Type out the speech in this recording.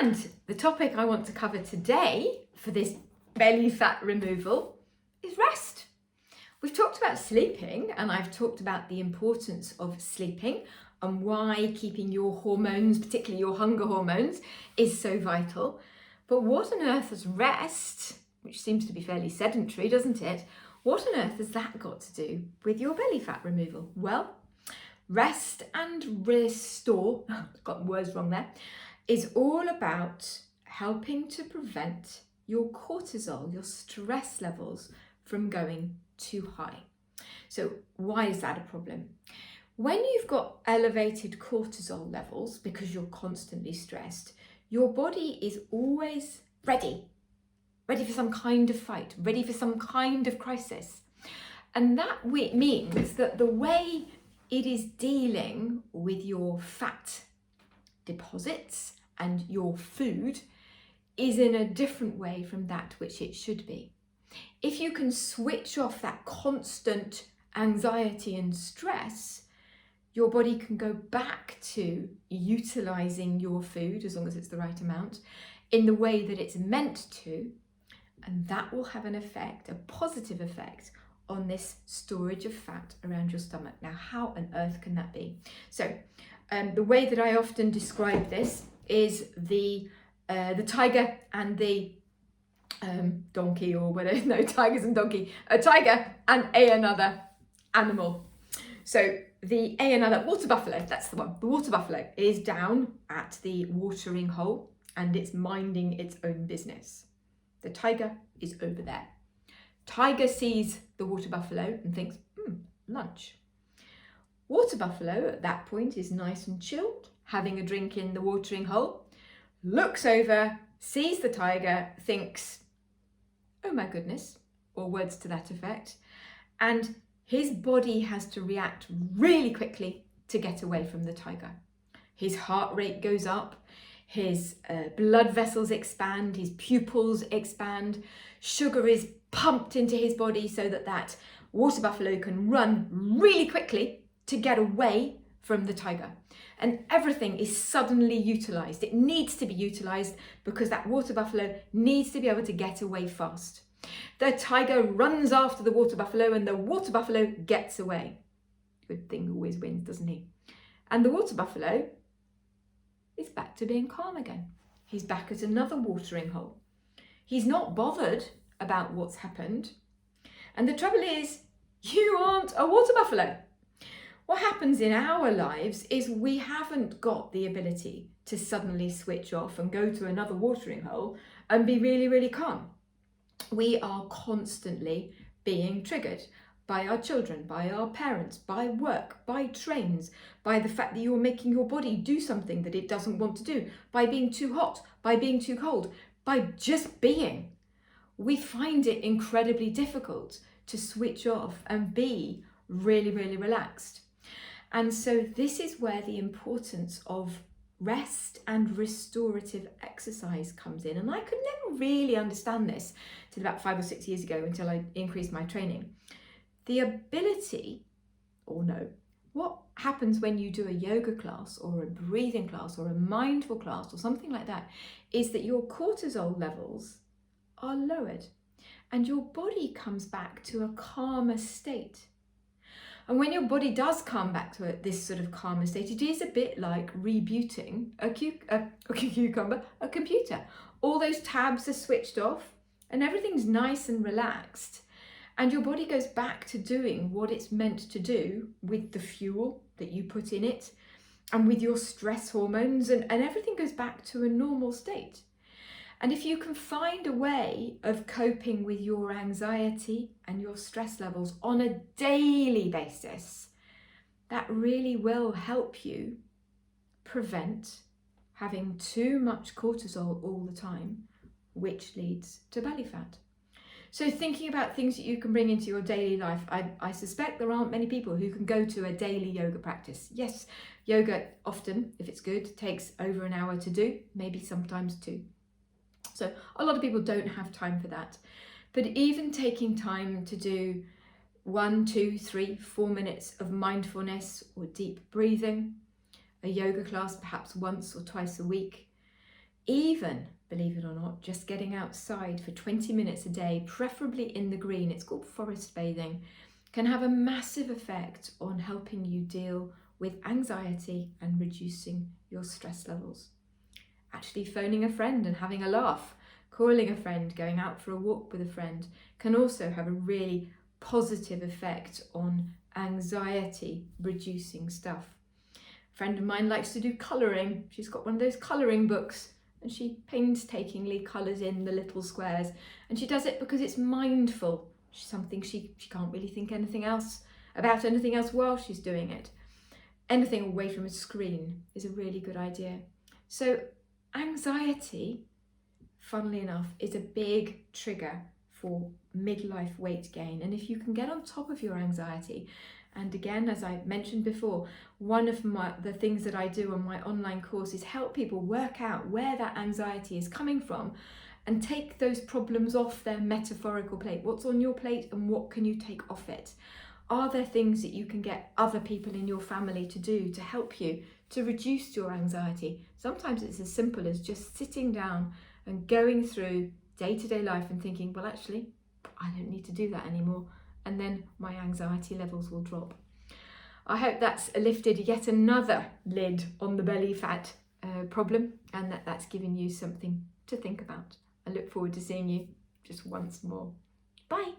And the topic I want to cover today for this belly fat removal is rest. We've talked about sleeping, and I've talked about the importance of sleeping and why keeping your hormones, particularly your hunger hormones, is so vital. But what on earth is rest, which seems to be fairly sedentary, doesn't it? What on earth has that got to do with your belly fat removal? Well, rest and restore, got words wrong there, is all about helping to prevent your cortisol, your stress levels from going too high. So why is that a problem? When you've got elevated cortisol levels because you're constantly stressed, your body is always ready for some kind of fight, ready for some kind of crisis. And that means that the way it is dealing with your fat deposits and your food is in a different way from that which it should be. If you can switch off that constant anxiety and stress, your body can go back to utilizing your food, as long as it's the right amount, in the way that it's meant to, and that will have an effect, a positive effect, on this storage of fat around your stomach. Now, how on earth can that be? So, the way that I often describe this is the tiger and the donkey, or whatever. No, tigers and donkey. A tiger and another animal. So the another water buffalo, that's the one. The water buffalo is down at the watering hole and it's minding its own business. The tiger is over there. Tiger sees the water buffalo and thinks, lunch. Water buffalo at that point is nice and chilled, having a drink in the watering hole, looks over, sees the tiger, thinks, oh my goodness, or words to that effect, and his body has to react really quickly to get away from the tiger. His heart rate goes up, his blood vessels expand, his pupils expand, sugar is pumped into his body so that water buffalo can run really quickly to get away from the tiger. And everything is suddenly utilized. It needs to be utilized because that water buffalo needs to be able to get away fast. The tiger runs after the water buffalo and the water buffalo gets away. Good thing always wins, doesn't he? And the water buffalo is back to being calm again. He's back at another watering hole. He's not bothered about what's happened. And the trouble is, you aren't a water buffalo. What happens in our lives is we haven't got the ability to suddenly switch off and go to another watering hole and be really, really calm. We are constantly being triggered by our children, by our parents, by work, by trains, by the fact that you're making your body do something that it doesn't want to do, by being too hot, by being too cold, by just being. We find it incredibly difficult to switch off and be really, really relaxed. And so this is where the importance of rest and restorative exercise comes in. And I could never really understand this till about 5 or 6 years ago, until I increased my training. The ability, or no, what happens when you do a yoga class or a breathing class or a mindful class or something like that, is that your cortisol levels are lowered and your body comes back to a calmer state. And when your body does come back to this sort of calmer state, it is a bit like rebooting a computer. All those tabs are switched off and everything's nice and relaxed. And your body goes back to doing what it's meant to do with the fuel that you put in it and with your stress hormones, and everything goes back to a normal state. And if you can find a way of coping with your anxiety and your stress levels on a daily basis, that really will help you prevent having too much cortisol all the time, which leads to belly fat. So thinking about things that you can bring into your daily life, I suspect there aren't many people who can go to a daily yoga practice. Yes, yoga often, if it's good, takes over an hour to do, maybe sometimes 2. So a lot of people don't have time for that. But even taking time to do 1, 2, 3, 4 minutes of mindfulness or deep breathing, a yoga class perhaps once or twice a week, Even, believe it or not, just getting outside for 20 minutes a day, preferably in the green, it's called forest bathing, can have a massive effect on helping you deal with anxiety and reducing your stress levels. Actually phoning a friend and having a laugh, calling a friend, going out for a walk with a friend can also have a really positive effect on anxiety reducing stuff. A friend of mine likes to do colouring. She's got one of those colouring books and she painstakingly colours in the little squares, and she does it because it's mindful. Something she can't really think about anything else while she's doing it. Anything away from a screen is a really good idea. So anxiety, funnily enough, is a big trigger for midlife weight gain. And if you can get on top of your anxiety, and again, as I mentioned before, one of the things that I do on my online course is help people work out where that anxiety is coming from and take those problems off their metaphorical plate. What's on your plate and what can you take off it? Are there things that you can get other people in your family to do to help you to reduce your anxiety? Sometimes it's as simple as just sitting down and going through day-to-day life and thinking, well, actually, I don't need to do that anymore. And then my anxiety levels will drop. I hope that's lifted yet another lid on the belly fat problem, and that's given you something to think about. I look forward to seeing you just once more. Bye.